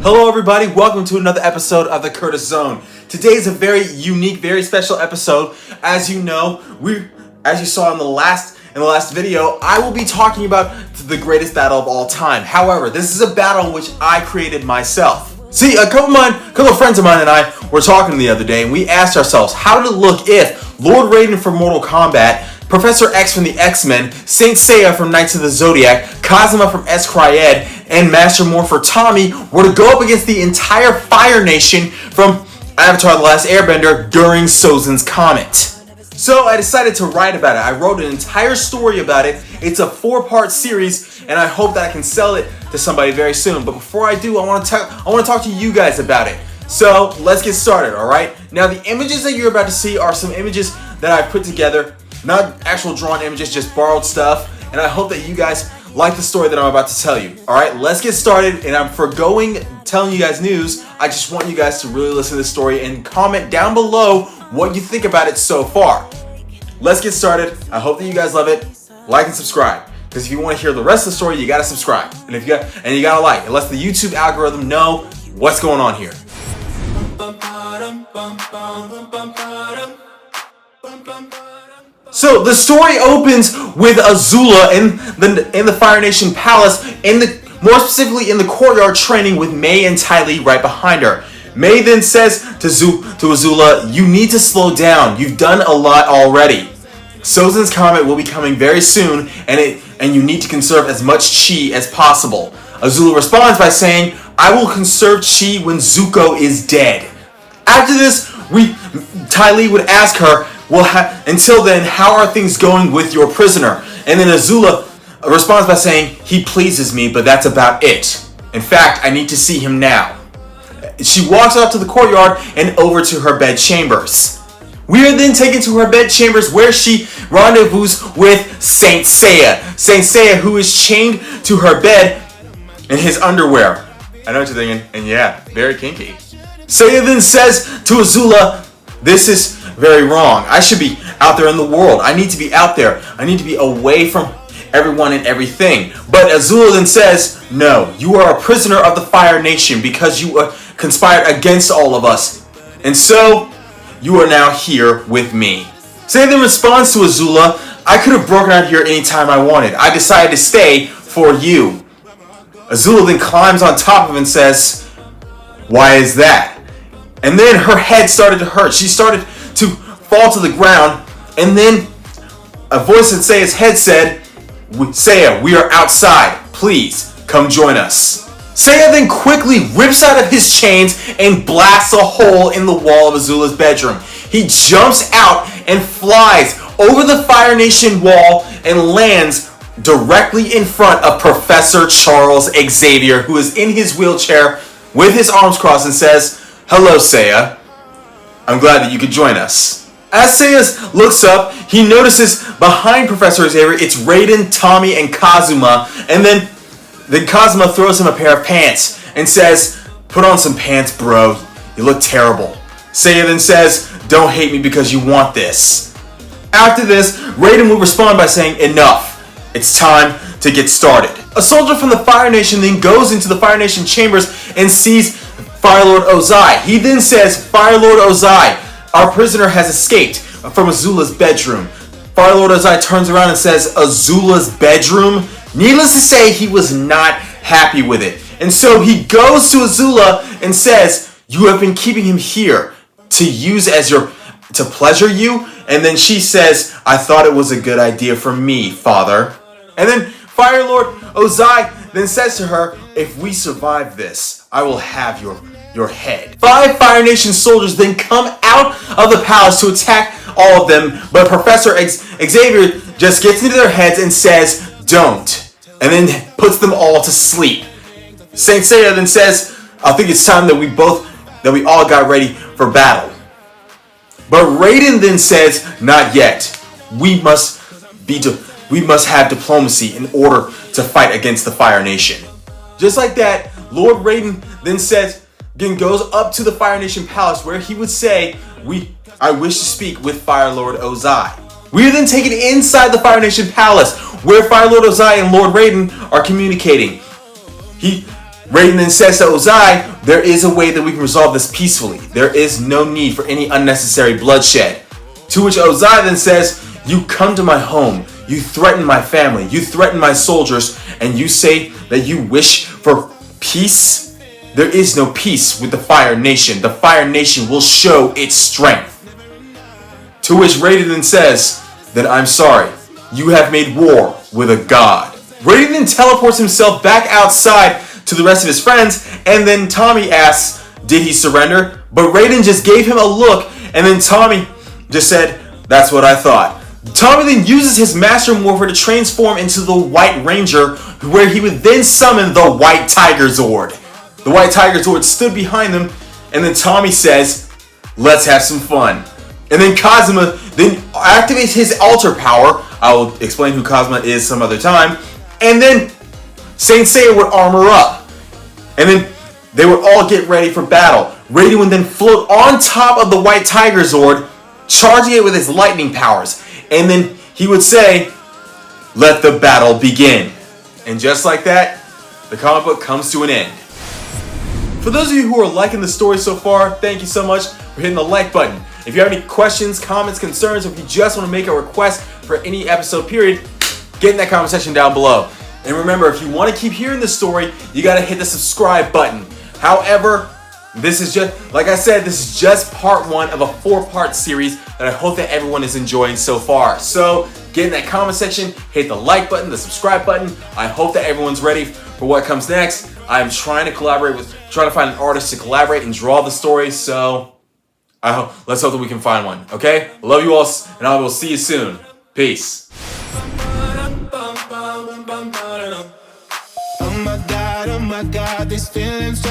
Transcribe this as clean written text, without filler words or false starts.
Hello everybody, welcome to another episode of the Curtis Zone. Today is a very unique, very special episode. As you know, as you saw in the last video, I will be talking about the greatest battle of all time. However, this is a battle which I created myself. See, a couple of friends of mine and I were talking the other day, and we asked ourselves, how did it look if Lord Raiden from Mortal Kombat, Professor X from the X-Men, Saint Seiya from Knights of the Zodiac, Kazuma from S-Cryed, and Master Morpher Tommy were to go up against the entire Fire Nation from Avatar The Last Airbender during Sozin's Comet. So I decided to write about it. I wrote an entire story about it. It's a 4-part series, and I hope that I can sell it to somebody very soon. But before I do, I want to talk to you guys about it. So let's get started, alright? Now the images that you're about to see are some images that I put together. Not actual drawn images, just borrowed stuff. And I hope that you guys like the story that I'm about to tell you. Alright, let's get started. And I'm forgoing telling you guys news. I just want you guys to really listen to the story and comment down below what you think about it so far. Let's get started. I hope that you guys love it. Like and subscribe. Because if you want to hear the rest of the story, you gotta subscribe. And you gotta like. It lets the YouTube algorithm know what's going on here. So the story opens with Azula in the Fire Nation Palace, more specifically in the courtyard, training with Mei and Ty Lee right behind her. Mei then says to Azula, "You need to slow down. You've done a lot already. Sozin's Comet will be coming very soon, and you need to conserve as much chi as possible." Azula responds by saying, "I will conserve chi when Zuko is dead." After this, Ty Lee would ask her, until then, how are things going with your prisoner? And then Azula responds by saying, "He pleases me, but that's about it. In fact, I need to see him now." She walks out to the courtyard and over to her bed chambers. We are then taken to her bed chambers where she rendezvous with Saint Seiya. Saint Seiya, who is chained to her bed in his underwear. I know what you're thinking, and yeah, very kinky. Seiya then says to Azula, "This is very wrong. I should be out there in the world. I need to be out there. I need to be away from everyone and everything." But Azula then says, "No, you are a prisoner of the Fire Nation because you conspired against all of us. And so, you are now here with me." Seiya then responds to Azula, "I could have broken out here anytime I wanted. I decided to stay for you." Azula then climbs on top of him and says, "Why is that?" And then her head started to hurt. She started to fall to the ground, and then a voice in Seiya's head said, "Seiya, we are outside. Please, come join us." Seiya then quickly rips out of his chains and blasts a hole in the wall of Azula's bedroom. He jumps out and flies over the Fire Nation wall and lands directly in front of Professor Charles Xavier, who is in his wheelchair with his arms crossed, and says, "Hello, Seiya. I'm glad that you could join us." As Seiya looks up, he notices behind Professor Xavier, it's Raiden, Tommy, and Kazuma, and then Kazuma throws him a pair of pants and says, "Put on some pants, bro. You look terrible." Seiya then says, "Don't hate me because you want this." After this, Raiden will respond by saying, "Enough. It's time to get started." A soldier from the Fire Nation then goes into the Fire Nation chambers and sees Fire Lord Ozai. He then says, "Fire Lord Ozai, our prisoner has escaped from Azula's bedroom." Fire Lord Ozai turns around and says, "Azula's bedroom?" Needless to say, he was not happy with it. And so he goes to Azula and says, "You have been keeping him here to pleasure you?" And then she says, "I thought it was a good idea for me, father." And then Fire Lord Ozai then says to her, "If we survive this, I will have your head." 5 Fire Nation soldiers then come out of the palace to attack all of them, but Professor Xavier just gets into their heads and says, "Don't," and then puts them all to sleep. Saint Seiya then says, "I think it's time that we all got ready for battle." But Raiden then says, "Not yet. We must have diplomacy in order to fight against the Fire Nation." Just like that, Lord Raiden then goes up to the Fire Nation Palace where he would say, "I wish to speak with Fire Lord Ozai." We are then taken inside the Fire Nation Palace where Fire Lord Ozai and Lord Raiden are communicating. Raiden then says to Ozai, there is a way that we can resolve this peacefully. There is no need for any unnecessary bloodshed. To which Ozai then says, you come to my home, you threaten my family, you threaten my soldiers, and you say that you wish for peace? There is no peace with the Fire Nation. The Fire Nation will show its strength. To which Raiden then says, then I'm sorry, you have made war with a god. Raiden then teleports himself back outside to the rest of his friends, and then Tommy asks, did he surrender? But Raiden just gave him a look, and then Tommy just said, that's what I thought. Tommy then uses his Master Morpher to transform into the White Ranger, where he would then summon the White Tiger Zord. The White Tiger Zord stood behind them, and then Tommy says, let's have some fun. And then Kazuma then activates his Alter Power. I will explain who Kazuma is some other time. And then Saint Seiya would armor up. And then they would all get ready for battle. Raiden would then float on top of the White Tiger Zord, charging it with his lightning powers. And then he would say, let the battle begin. And just like that, the comic book comes to an end. For those of you who are liking the story so far, thank you so much for hitting the like button. If you have any questions, comments, concerns, or if you just want to make a request for any episode period, get in that comment section down below. And remember, if you want to keep hearing the story, you got to hit the subscribe button. However, this is just, like I said, this is just part 1 of a 4-part series that I hope that everyone is enjoying so far. So get in that comment section, hit the like button, the subscribe button. I hope that everyone's ready for what comes next. I'm trying to trying to find an artist to collaborate and draw the story. So let's hope that we can find one. Okay? I love you all, and I will see you soon. Peace. Oh my God, these feelings.